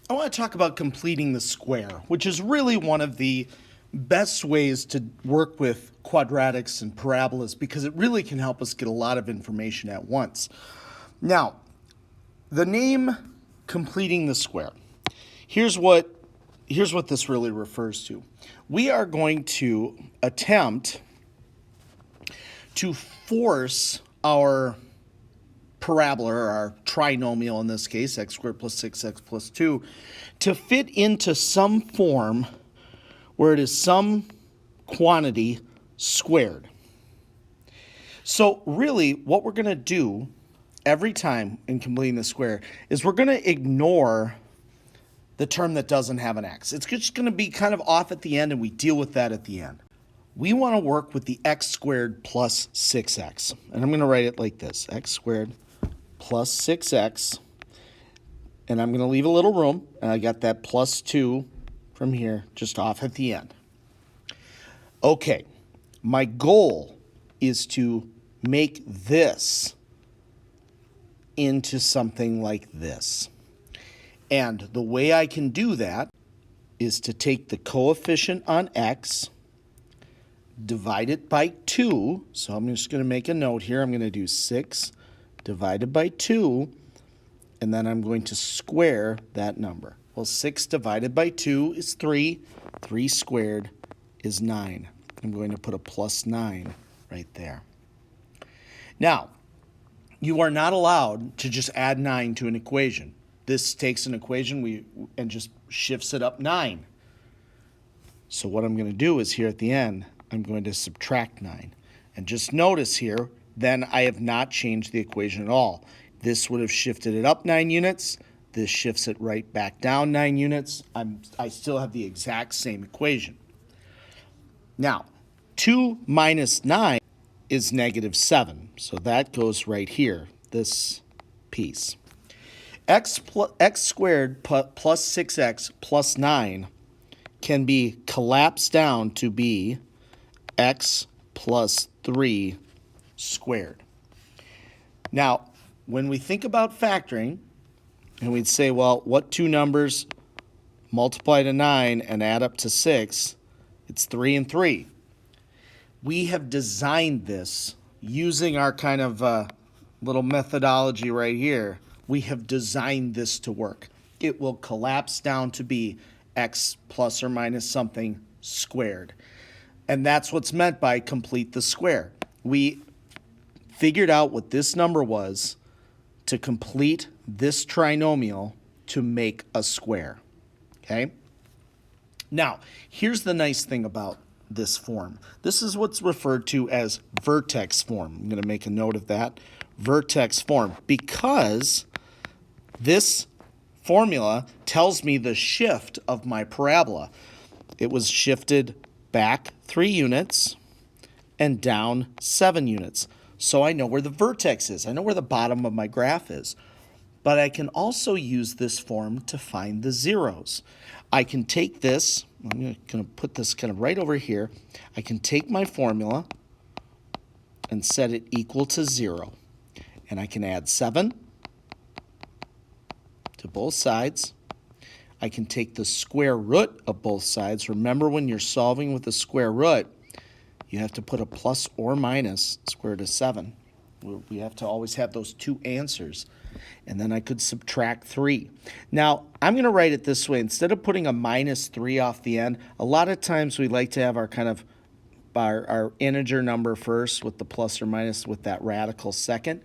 I want to talk about completing the square, which is really one of the best ways to work with quadratics and parabolas because it really can help us get a lot of information at once. Now, the name completing the square. Here's what this really refers to. We are going to attempt to force our parabola, or our trinomial in this case, x squared plus 6x plus 2, to fit into some form where it is some quantity squared. So really, what we're going to do every time in completing the square is we're going to ignore the term that doesn't have an x. It's just going to be kind of off at the end, and we deal with that at the end. We want to work with the x squared plus 6x. And I'm going to write it like this, x squared plus 6x. And I'm going to leave a little room, and I got that plus 2 from here just off at the end. Okay, my goal is to make this into something like this. And the way I can do that is to take the coefficient on x, divide it by 2. So I'm just going to make a note here. I'm going to do 6 divided by 2, and then I'm going to square that number. Well, 6 divided by 2 is 3. 3 squared is 9. I'm going to put a plus 9 right there. Now, you are not allowed to just add 9 to an equation. This takes an equation and just shifts it up 9. So what I'm going to do is here at the end, I'm going to subtract 9. And just notice here, then I have not changed the equation at all. This would have shifted it up 9 units. This shifts it right back down 9 units. I still have the exact same equation. Now, 2 minus 9 is negative 7. So that goes right here, this piece. X squared plus 6x plus 9 can be collapsed down to be x plus 3 squared. Now, when we think about factoring, and we'd say, well, what two numbers multiply to 9 and add up to 6? It's 3 and 3. We have designed this using our kind of little methodology right here. We have designed this to work. It will collapse down to be x plus or minus something squared. And that's what's meant by complete the square. We figured out what this number was to complete this trinomial to make a square. Okay? Now, here's the nice thing about this form. This is what's referred to as vertex form. I'm going to make a note of that. Vertex form, because this formula tells me the shift of my parabola. It was shifted back 3 units and down 7 units. So I know where the vertex is. I know where the bottom of my graph is. But I can also use this form to find the zeros. I can take this, I'm going to put this kind of right over here. I can take my formula and set it equal to 0. And I can add 7 to both sides. I can take the square root of both sides. Remember, when you're solving with the square root, you have to put a plus or minus square root of 7. We have to always have those two answers. And then I could subtract 3. Now, I'm going to write it this way. Instead of putting a minus 3 off the end, a lot of times we like to have our kind of our integer number first with the plus or minus with that radical second.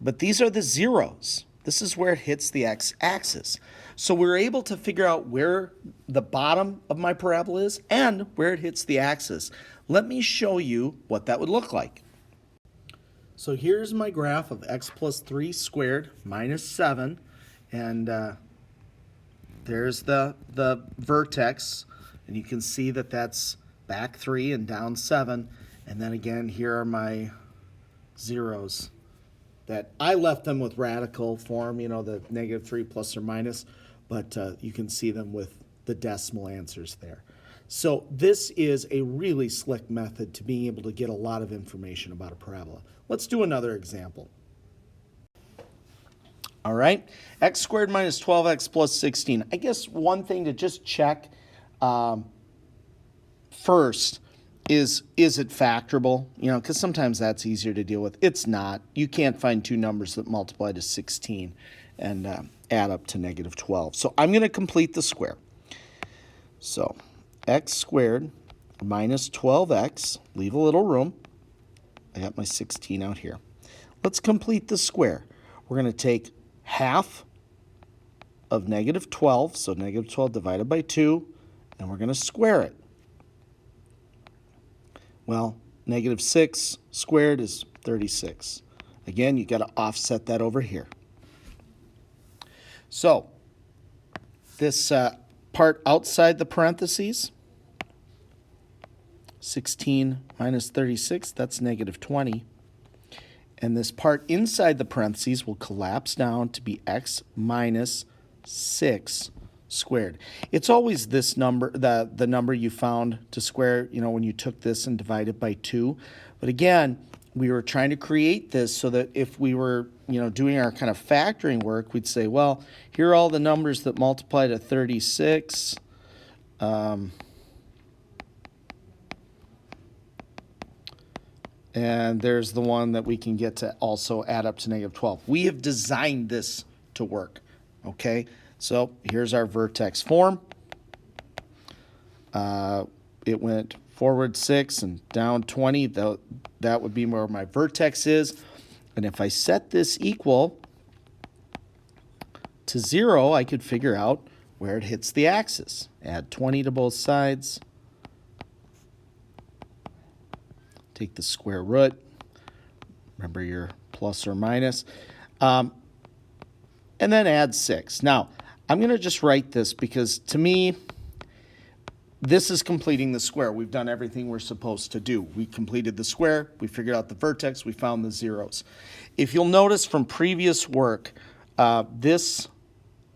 But these are the zeros. This is where it hits the x-axis. So we're able to figure out where the bottom of my parabola is and where it hits the axis. Let me show you what that would look like. So here's my graph of x plus 3 squared minus 7. And there's the vertex. And you can see that that's back 3 and down 7. And then again, here are my zeros. That I left them with radical form, you know, the negative 3 plus or minus, but you can see them with the decimal answers there. So this is a really slick method to being able to get a lot of information about a parabola. Let's do another example. All right, x squared minus 12x plus 16. I guess one thing to just check first is it factorable? You know, because sometimes that's easier to deal with. It's not. You can't find two numbers that multiply to 16 and add up to negative 12. So I'm going to complete the square. So x squared minus 12x, leave a little room. I got my 16 out here. Let's complete the square. We're going to take half of negative 12, so negative 12 divided by 2, and we're going to square it. Well, negative 6 squared is 36. Again, you've got to offset that over here. So this part outside the parentheses, 16 minus 36, that's negative 20. And this part inside the parentheses will collapse down to be x minus 6 squared. It's always this number, the number you found to square, you know, when you took this and divided by 2. But again, we were trying to create this so that if we were, you know, doing our kind of factoring work, we'd say, well, here are all the numbers that multiply to 36. And there's the one that we can get to also add up to negative 12. We have designed this to work, okay? So here's our vertex form. It went forward 6 and down 20. That would be where my vertex is. And if I set this equal to 0, I could figure out where it hits the axis. Add 20 to both sides. Take the square root. Remember your plus or minus. And then add 6. Now, I'm going to just write this because to me, this is completing the square. We've done everything we're supposed to do. We completed the square. We figured out the vertex. We found the zeros. If you'll notice from previous work, this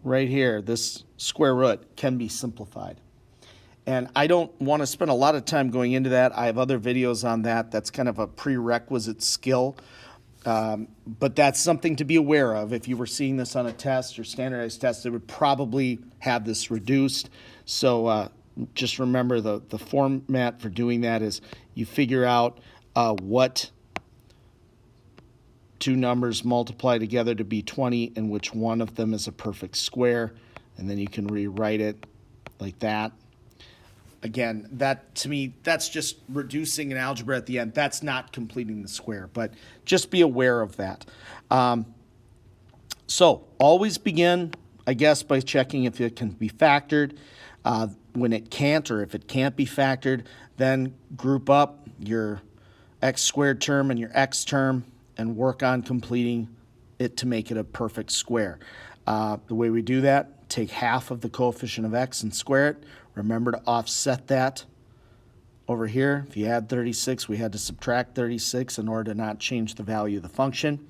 right here, this square root can be simplified. And I don't want to spend a lot of time going into that. I have other videos on that. That's kind of a prerequisite skill. But that's something to be aware of. If you were seeing this on a test or standardized test, it would probably have this reduced. So just remember the format for doing that is you figure out what two numbers multiply together to be 20 and which one of them is a perfect square. And then you can rewrite it like that. Again, that to me, that's just reducing an algebra at the end. That's not completing the square, but just be aware of that. So always begin, I guess, by checking if it can be factored. When it can't or if it can't be factored, then group up your x squared term and your x term and work on completing it to make it a perfect square. The way we do that, take half of the coefficient of x and square it. Remember to offset that over here. If you add 36, we had to subtract 36 in order to not change the value of the function.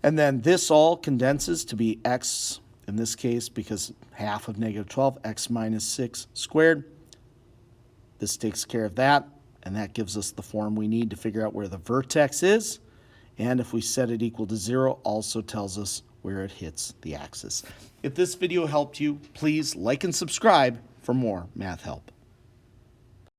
And then this all condenses to be x, in this case, because half of negative 12, x minus 6 squared. This takes care of that, and that gives us the form we need to figure out where the vertex is. And if we set it equal to 0, also tells us where it hits the axis. If this video helped you, please like and subscribe for more math help.